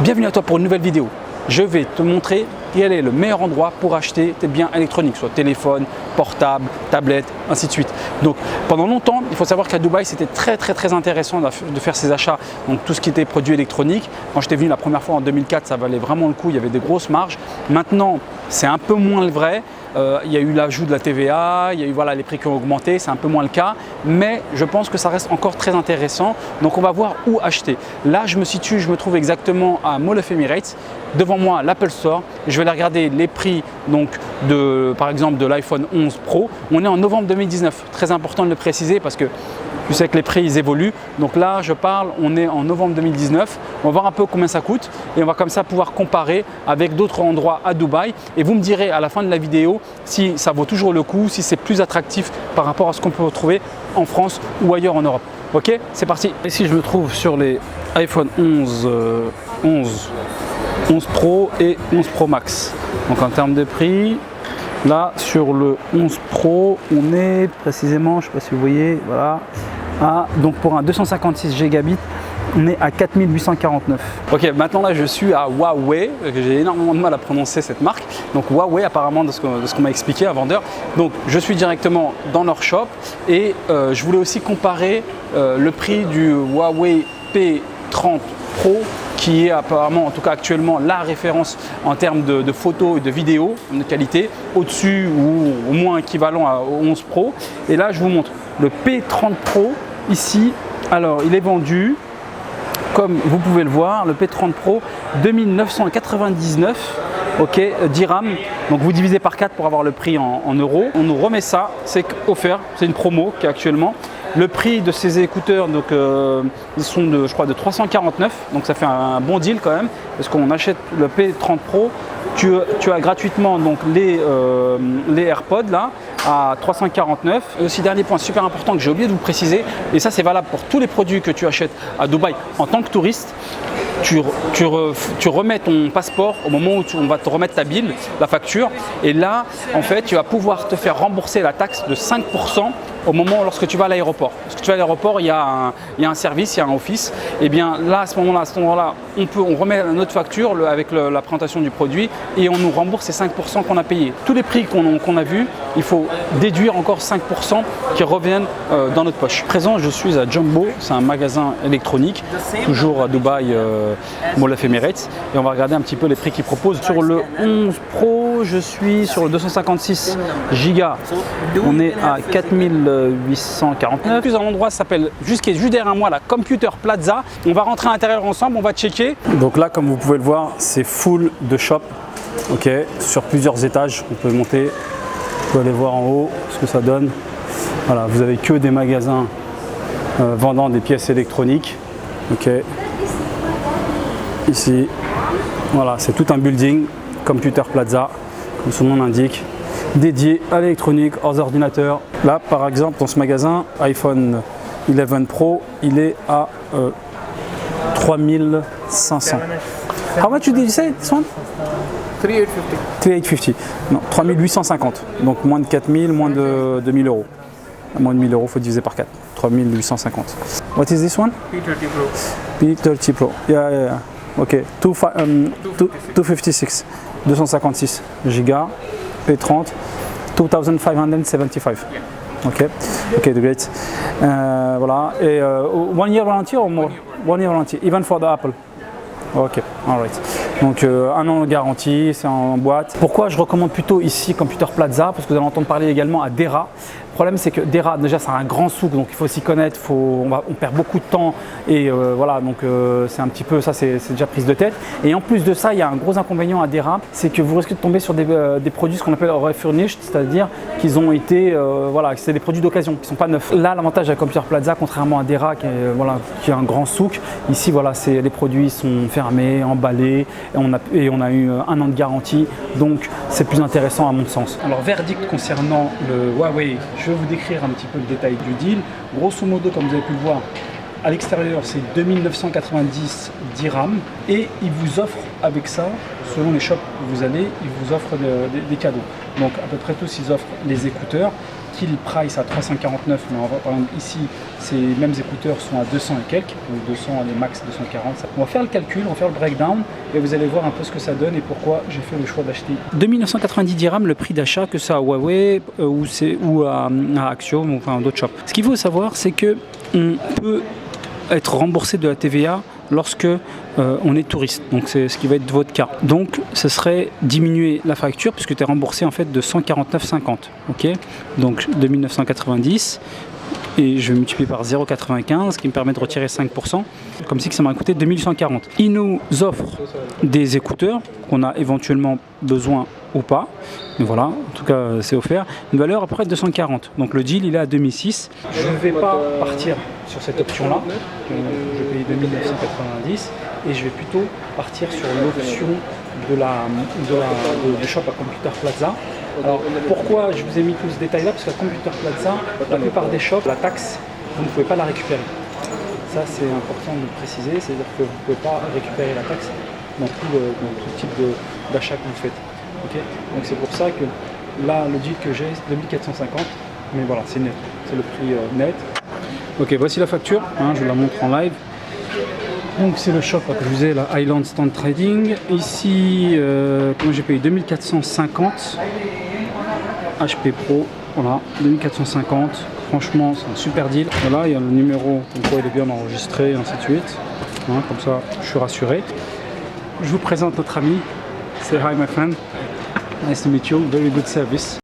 Bienvenue à toi pour une nouvelle vidéo. Je vais te montrer quel est le meilleur endroit pour acheter tes biens électroniques, soit téléphone, portable, tablette, ainsi de suite. Donc pendant longtemps, il faut savoir qu'à Dubaï, c'était très intéressant de faire ces achats, donc tout ce qui était produits électroniques. Quand j'étais venu la première fois en 2004, ça valait vraiment le coup, il y avait des grosses marges. Maintenant, c'est un peu moins le vrai. Il y a eu l'ajout de la TVA, il y a eu les prix qui ont augmenté, c'est un peu moins le cas, mais je pense que ça reste encore très intéressant. Donc on va voir où acheter. Là, je me trouve exactement à Mall of Emirates. Devant moi, l'Apple Store. Je vais aller regarder les prix donc, par exemple de l'iPhone 11 Pro. On est en novembre 2019. Très important de le préciser parce que tu sais que les prix ils évoluent. Donc là, on est en novembre 2019. On va voir un peu combien ça coûte et on va comme ça pouvoir comparer avec d'autres endroits à Dubaï. Et vous me direz à la fin de la vidéo si ça vaut toujours le coup, si c'est plus attractif par rapport à ce qu'on peut retrouver en France ou ailleurs en Europe. Ok, c'est parti. Ici, je me trouve sur les iPhone 11 Pro et 11 Pro Max. Donc en termes de prix, là sur le 11 Pro, on est précisément, je ne sais pas si vous voyez, voilà, donc pour un 256 Gb, on est à 4849. Ok, maintenant là je suis à Huawei, j'ai énormément de mal à prononcer cette marque. Donc Huawei apparemment de ce qu'on m'a expliqué, un vendeur. Donc je suis directement dans leur shop et je voulais aussi comparer le prix du Huawei P30 Pro qui est apparemment, en tout cas actuellement, la référence en termes de photos et de vidéos de qualité, au-dessus ou au moins équivalent au 11 Pro. Et là, je vous montre le P30 Pro ici. Alors, il est vendu, comme vous pouvez le voir, le P30 Pro 2999 dirhams. Donc, vous divisez par 4 pour avoir le prix en euros. On nous remet ça, c'est offert, c'est une promo qui est actuellement. Le prix de ces écouteurs, donc, ils sont de 349, donc ça fait un bon deal quand même, parce qu'on achète le P30 Pro, tu as gratuitement donc, les AirPods là, à 349. Et aussi, dernier point super important que j'ai oublié de vous préciser, et ça c'est valable pour tous les produits que tu achètes à Dubaï en tant que touriste, tu remets ton passeport au moment où on va te remettre ta bill, la facture, et là en fait tu vas pouvoir te faire rembourser la taxe de 5% au moment lorsque tu vas à l'aéroport. Parce que tu vas à l'aéroport, il y a un service, il y a un office. Et bien là, à ce moment-là, on remet notre facture avec la présentation du produit et on nous rembourse ces 5% qu'on a payé. Tous les prix qu'on a vus, il faut déduire encore 5% qui reviennent dans notre poche. Présent, je suis à Jumbo, c'est un magasin électronique, toujours à Dubaï, Mall of Emirates. Et on va regarder un petit peu les prix qu'ils proposent. Sur le 11 Pro, je suis sur le 256 Go. On est à 4849. Plus un endroit s'appelle qui est juste derrière moi, la Computer Plaza. On va rentrer à l'intérieur ensemble, on va checker. Donc là, comme vous pouvez le voir, c'est full de shop. Ok, sur plusieurs étages, on peut monter. Vous pouvez aller voir en haut ce que ça donne. Voilà, vous avez que des magasins vendant des pièces électroniques. Ok. Ici, voilà, c'est tout un building, Computer Plaza, comme son nom l'indique, dédié à l'électronique, aux ordinateurs. Là, par exemple, dans ce magasin, iPhone 11 Pro, il est à 3500. How much did you say this one? 3850. 3850. Non, 3850. Donc moins de 4000, moins de 2000 euros. Moins de 1000 euros, il faut diviser par 4. 3850. What is this one? P30 Pro. P30 Pro. Yeah. Ok. 256. 256 Go. P30. 2575. Ok, great. Voilà. Et 1 year warranty or more? 1 year warranty, even for the Apple. Ok, alright. Donc 1 an de garantie, c'est en boîte. Pourquoi je recommande plutôt ici Computer Plaza? Parce que vous allez entendre parler également à Dera. Le problème c'est que Dera, déjà c'est un grand souk, donc il faut s'y connaître, on perd beaucoup de temps et voilà, donc c'est un petit peu, ça c'est déjà prise de tête. Et en plus de ça, il y a un gros inconvénient à Dera, c'est que vous risquez de tomber sur des produits, ce qu'on appelle refurnished, c'est-à-dire qu'ils ont été, c'est des produits d'occasion, qui ne sont pas neufs. Là, l'avantage à Computer Plaza, contrairement à Dera, qui est un grand souk, ici voilà, les produits sont fermés, emballés, et on a eu 1 an de garantie, donc c'est plus intéressant à mon sens. Alors verdict concernant le Huawei, je vais vous décrire un petit peu le détail du deal. Grosso modo, comme vous avez pu le voir, À l'extérieur, c'est 2990 dirhams et ils vous offrent avec ça, selon les shops où vous allez, ils vous offrent des cadeaux. Donc à peu près tous, ils offrent les écouteurs qui le price à 349, mais par exemple ici, ces mêmes écouteurs sont à 200 et quelques, donc 200, les max 240. On va faire le calcul, on va faire le breakdown et vous allez voir un peu ce que ça donne et pourquoi j'ai fait le choix d'acheter. 2990 dirhams, le prix d'achat, que ça à Huawei ou à Axiom ou enfin d'autres shops. Ce qu'il faut savoir, c'est que on peut être remboursé de la TVA lorsque on est touriste, donc c'est ce qui va être votre cas. Donc ce serait diminuer la facture puisque tu es remboursé en fait de 149,50, ok, donc 2990 et je vais multiplier par 0,95 qui me permet de retirer 5%, comme si ça m'a coûté 2140. Ils nous offrent des écouteurs qu'on a éventuellement besoin ou pas, mais voilà, en tout cas c'est offert, une valeur à peu près de 240, donc le deal il est à 2006. Je ne vais pas partir sur cette option là, je paye 2990 et je vais plutôt partir sur l'option du shop à Computer Plaza. Alors pourquoi je vous ai mis tout ce détail là, parce qu'à Computer Plaza, la plupart des shops, la taxe, vous ne pouvez pas la récupérer. Ça c'est important de le préciser, c'est-à-dire que vous ne pouvez pas récupérer la taxe dans tout type d'achat que vous faites. Okay, donc c'est pour ça que là le deal que j'ai c'est 2450, mais voilà c'est net, c'est le prix net. Ok, voici la facture, hein, je vous la montre en live. Donc c'est le shop que je vous ai, la Highland Stand Trading. Ici, comment j'ai payé 2450 HP Pro, voilà 2450. Franchement c'est un super deal. Voilà, il y a le numéro, donc il est bien enregistré et ainsi de suite. Hein, comme ça je suis rassuré. Je vous présente notre ami. Say hi my friend. Nice to meet you. Very good service.